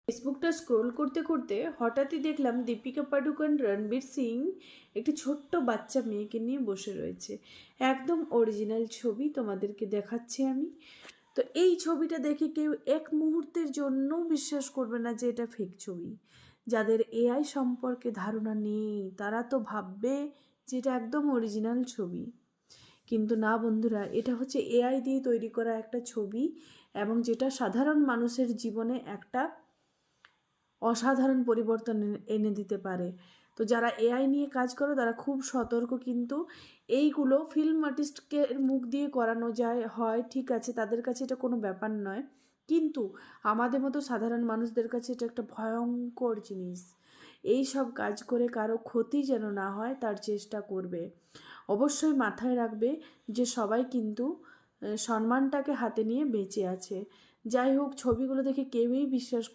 ফেসবুকটা স্ক্রোল করতে করতে হঠাৎই দেখলাম দীপিকা পাডুকোন রণবীর সিং একটি ছোট্ট বাচ্চা মেয়েকে নিয়ে বসে রয়েছে। একদম অরিজিনাল ছবি তোমাদেরকে দেখাচ্ছি আমি। তো এই ছবিটা দেখে কেউ এক মুহূর্তের জন্য বিশ্বাস করবে না যে এটা ফেক ছবি। যাদের এআই সম্পর্কে ধারণা নেই তারা তো ভাববে যে এটা একদম অরিজিনাল ছবি। কিন্তু না বন্ধুরা, এটা হচ্ছে এআই দিয়ে তৈরি করা একটা ছবি, এবং যেটা সাধারণ মানুষের জীবনে একটা অসাধারণ পরিবর্তন এনে দিতে পারে। তো যারা এআই নিয়ে কাজ করে তারা খুব সতর্ক, কিন্তু এইগুলো ফিল্ম আর্টিস্টকে মুখ দিয়ে করানো যায় হয়, ঠিক আছে, তাদের কাছে এটা কোনো ব্যাপার নয়, কিন্তু আমাদের মতো সাধারণ মানুষদের কাছে এটা একটা ভয়ঙ্কর জিনিস। এই সব কাজ করে কারো ক্ষতি যেন না হয় তার চেষ্টা করবে। অবশ্যই মাথায় রাখবে যে সবাই কিন্তু সম্মানটাকে হাতে নিয়ে বেঁচে আছে। যাই হোক, ছবিগুলো দেখে কেউই বিশ্বাস